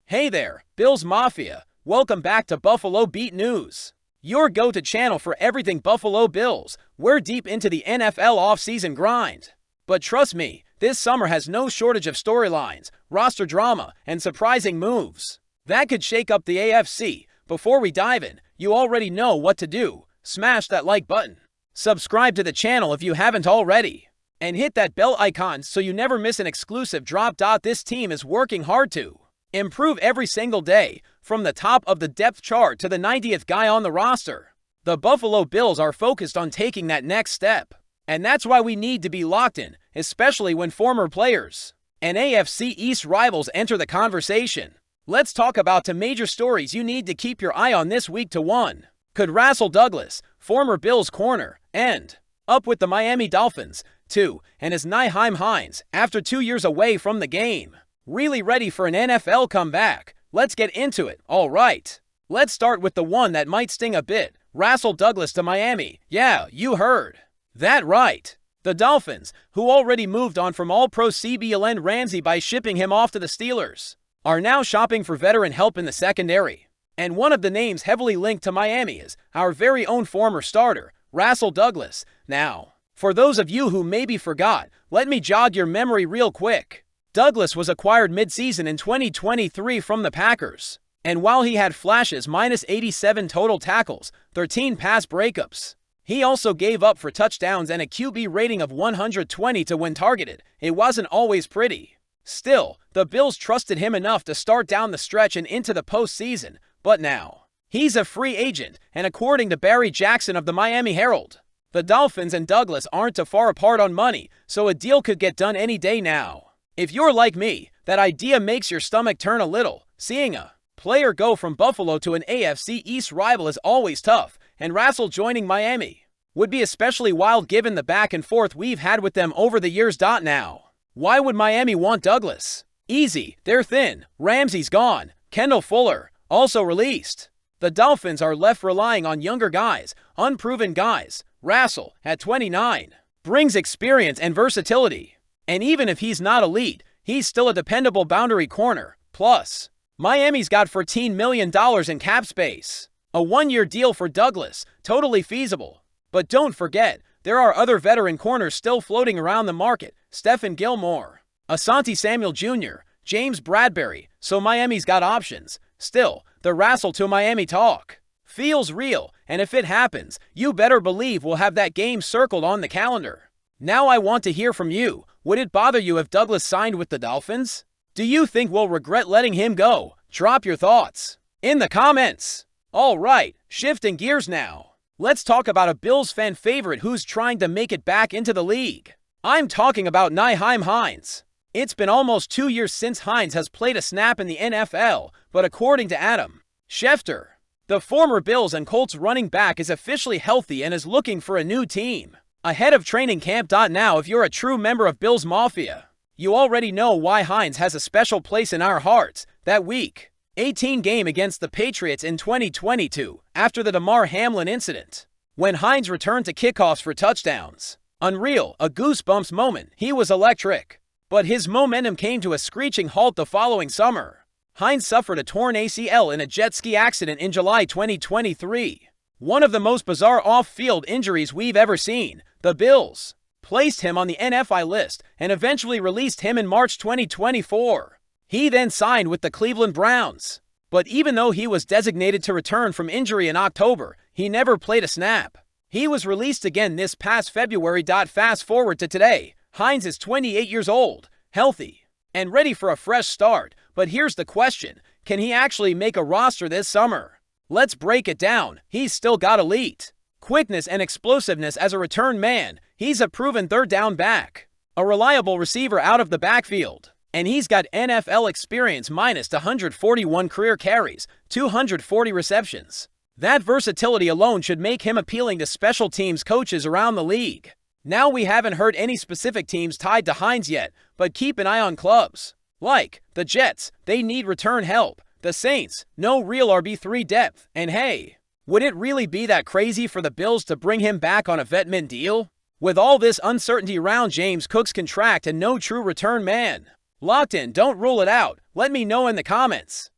Hey there, Bills Mafia. Welcome back to Buffalo Beat News, your go-to channel for everything Buffalo Bills. We're deep into the NFL offseason grind. But trust me, this summer has no shortage of storylines, roster drama, and surprising moves that could shake up the AFC. Before we dive in, you already know what to do. Smash that like button, subscribe to the channel if you haven't already, and hit that bell icon so you never miss an exclusive drop. This team is working hard to improve every single day, from the top of the depth chart to the 90th guy on the roster. The Buffalo Bills are focused on taking that next step, and that's why we need to be locked in, especially when former players and AFC East rivals enter the conversation. Let's talk about the major stories you need to keep your eye on this week. 1. Could Rasul Douglas, former Bills corner, end up with the Miami Dolphins? 2. And is Nyheim Hines, after 2 years away from the game, really ready for an NFL comeback? Let's get into it. All right, let's start with the one that might sting a bit. Rasul Douglas to Miami. Yeah, you heard that right. The Dolphins, who already moved on from All-Pro CBLN Ramsey by shipping him off to the Steelers, are now shopping for veteran help in the secondary. And one of the names heavily linked to Miami is our very own former starter, Rasul Douglas. Now, for those of you who maybe forgot, let me jog your memory real quick. Douglas was acquired mid-season in 2023 from the Packers, and while he had flashes, minus 87 total tackles, 13 pass breakups, he also gave up for touchdowns and a QB rating of 120 to when targeted. It wasn't always pretty. Still, the Bills trusted him enough to start down the stretch and into the postseason, but now he's a free agent, and according to Barry Jackson of the Miami Herald, the Dolphins and Douglas aren't too far apart on money, so a deal could get done any day now. If you're like me, that idea makes your stomach turn a little. Seeing a player go from Buffalo to an AFC East rival is always tough, and Rasul joining Miami would be especially wild given the back and forth we've had with them over the years. Now, why would Miami want Douglas? Easy, they're thin. Ramsey's gone. Kendall Fuller also released. The Dolphins are left relying on younger guys, unproven guys. Rasul, at 29, brings experience and versatility. And even if he's not elite, he's still a dependable boundary corner. Plus, Miami's got $14 million in cap space. A one-year deal for Douglas, totally feasible. But don't forget, there are other veteran corners still floating around the market. Stephon Gilmore, Asante Samuel Jr., James Bradbury, so Miami's got options. Still, the Rasul to Miami talk feels real, and if it happens, you better believe we'll have that game circled on the calendar. Now I want to hear from you. Would it bother you if Douglas signed with the Dolphins? Do you think we'll regret letting him go? Drop your thoughts in the comments. All right, shifting gears now. Let's talk about a Bills fan favorite who's trying to make it back into the league. I'm talking about Nyheim Hines. It's been almost 2 years since Hines has played a snap in the NFL, but according to Adam Schefter, the former Bills and Colts running back is officially healthy and is looking for a new team ahead of training camp. Now, if you're a true member of Bills Mafia, you already know why Hines has a special place in our hearts. That Week 18 game against the Patriots in 2022, after the Damar Hamlin incident, when Hines returned to kickoffs for touchdowns. Unreal, a goosebumps moment. He was electric. But his momentum came to a screeching halt the following summer. Hines suffered a torn ACL in a jet ski accident in July 2023. One of the most bizarre off-field injuries we've ever seen. The Bills placed him on the NFI list and eventually released him in March 2024. He then signed with the Cleveland Browns. But even though he was designated to return from injury in October, he never played a snap. He was released again this past February. Fast forward to today. Hines is 28 years old, healthy, and ready for a fresh start. But here's the question. Can he actually make a roster this summer? Let's break it down. He's still got elite quickness and explosiveness as a return man. He's a proven third down back, a reliable receiver out of the backfield, and he's got NFL experience. Minus 141 career carries, 240 receptions. That versatility alone should make him appealing to special teams coaches around the league. Now, we haven't heard any specific teams tied to Hines yet, but keep an eye on clubs like the Jets. They need return help. The Saints, no real RB3 depth. And hey, would it really be that crazy for the Bills to bring him back on a vetman deal? With all this uncertainty around James Cook's contract and no true return man locked in, don't rule it out. Let me know in the comments.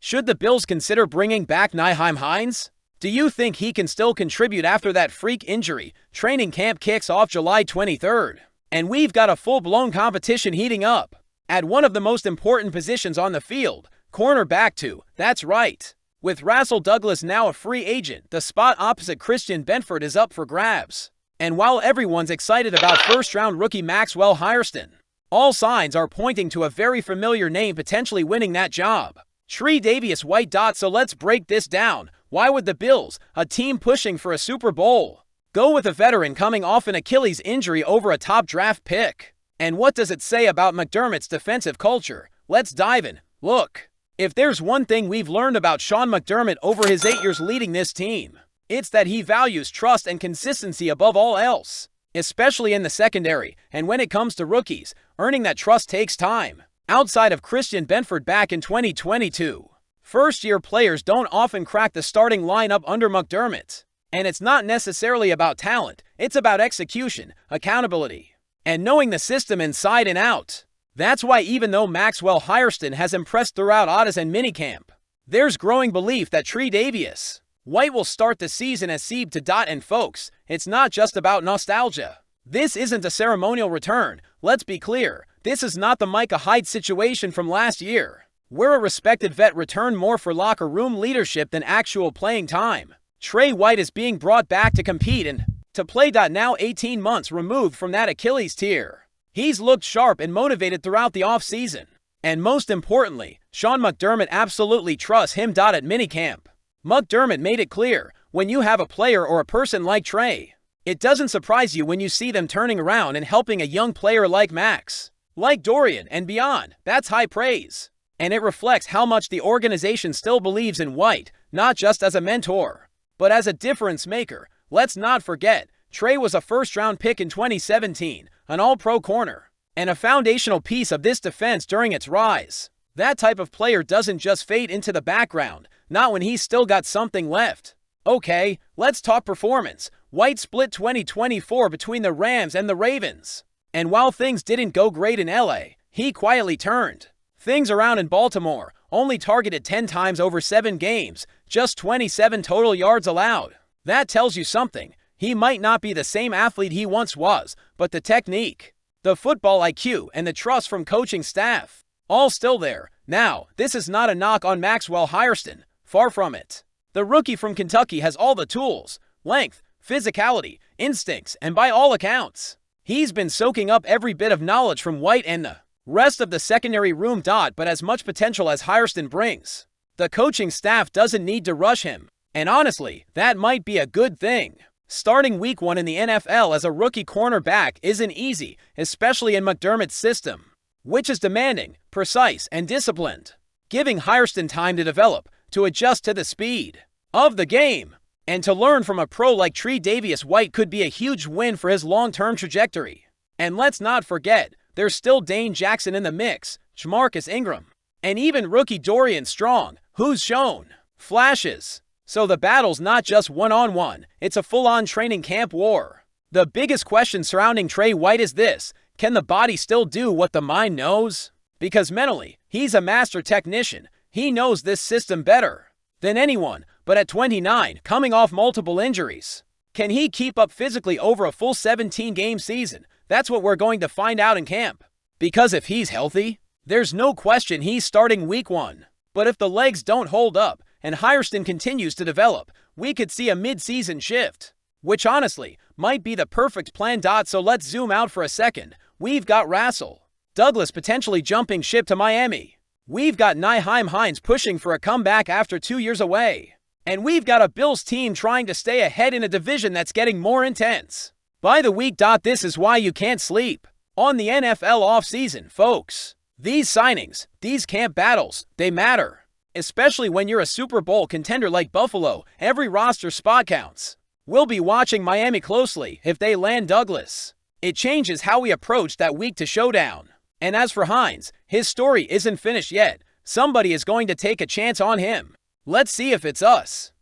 Should the Bills consider bringing back Nyheim Hines? Do you think he can still contribute after that freak injury? Training camp kicks off July 23rd, and we've got a full-blown competition heating up at one of the most important positions on the field, cornerback too. That's right. With Rasul Douglas now a free agent, the spot opposite Christian Benford is up for grabs. And while everyone's excited about first-round rookie Maxwell Hairston, all signs are pointing to a very familiar name potentially winning that job. Tre'Davious White. So let's break this down. Why would the Bills, a team pushing for a Super Bowl, go with a veteran coming off an Achilles injury over a top draft pick? And what does it say about McDermott's defensive culture? Let's dive in. Look, if there's one thing we've learned about Sean McDermott over his 8 years leading this team, it's that he values trust and consistency above all else, especially in the secondary. And when it comes to rookies, earning that trust takes time. Outside of Christian Benford back in 2022, first-year players don't often crack the starting lineup under McDermott. And it's not necessarily about talent, it's about execution, accountability, and knowing the system inside and out. That's why even though Maxwell Hairston has impressed throughout OTAs and minicamp, there's growing belief that Tre'Davious White will start the season as Seb to. And folks, it's not just about nostalgia. This isn't a ceremonial return. Let's be clear, this is not the Micah Hyde situation from last year, where a respected vet returned more for locker room leadership than actual playing time. Trey White is being brought back to compete and to play. Now 18 months removed from that Achilles tear, he's looked sharp and motivated throughout the offseason. And most importantly, Sean McDermott absolutely trusts him. At minicamp, McDermott made it clear, when you have a player or a person like Trey, it doesn't surprise you when you see them turning around and helping a young player like Max, like Dorian, and beyond. That's high praise. And it reflects how much the organization still believes in White, not just as a mentor, but as a difference maker. Let's not forget, Trey was a first-round pick in 2017, an all-pro corner, and a foundational piece of this defense during its rise. That type of player doesn't just fade into the background, not when he's still got something left. Okay, let's talk performance. White split 2024 between the Rams and the Ravens. And while things didn't go great in LA, he quietly turned things around in Baltimore, only targeted 10 times over 7 games, just 27 total yards allowed. That tells you something. He might not be the same athlete he once was, but the technique, the football IQ, and the trust from coaching staff, all still there. Now, this is not a knock on Maxwell Hairston, far from it. The rookie from Kentucky has all the tools, length, physicality, instincts, and by all accounts, he's been soaking up every bit of knowledge from White and the rest of the secondary room. But as much potential as Hairston brings, the coaching staff doesn't need to rush him. And honestly, that might be a good thing. Starting week 1 in the NFL as a rookie cornerback isn't easy, especially in McDermott's system, which is demanding, precise, and disciplined, giving Hairston time to develop, to adjust to the speed of the game, and to learn from a pro like Tre'Davious White could be a huge win for his long-term trajectory. And let's not forget, there's still Dane Jackson in the mix, Jamarcus Ingram, and even rookie Dorian Strong, who's shown flashes. So the battle's not just one-on-one, it's a full-on training camp war. The biggest question surrounding Trey White is this: can the body still do what the mind knows? Because mentally, he's a master technician. He knows this system better than anyone. But at 29, coming off multiple injuries, can he keep up physically over a full 17-game season? That's what we're going to find out in camp. Because if he's healthy, there's no question he's starting week 1. But if the legs don't hold up and Hairston continues to develop, we could see a mid-season shift, which honestly might be the perfect plan. So let's zoom out for a second. We've got Rasul Douglas potentially jumping ship to Miami. We've got Nyheim Hines pushing for a comeback after 2 years away. And we've got a Bills team trying to stay ahead in a division that's getting more intense by the week. This is why you can't sleep on the NFL offseason, folks. These signings, these camp battles, they matter. Especially when you're a Super Bowl contender like Buffalo, every roster spot counts. We'll be watching Miami closely if they land Douglas. It changes how we approach that week to showdown. And as for Hines, his story isn't finished yet. Somebody is going to take a chance on him. Let's see if it's us.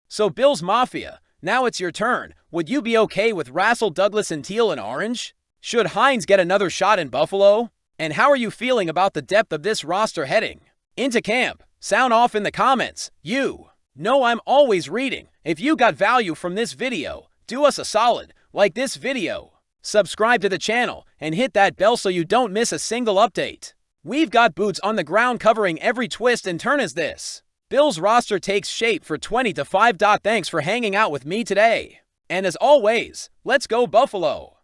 So Bills Mafia, now it's your turn. Would you be okay with Rasul Douglas in teal and orange? Should Hines get another shot in Buffalo? And how are you feeling about the depth of this roster heading into camp? Sound off in the comments. You know I'm always reading. If you got value from this video, do us a solid, like this video, subscribe to the channel, and hit that bell so you don't miss a single update. We've got boots on the ground covering every twist and turn as this Bills roster takes shape for 20-5. Thanks for hanging out with me today. And as always, let's go Buffalo!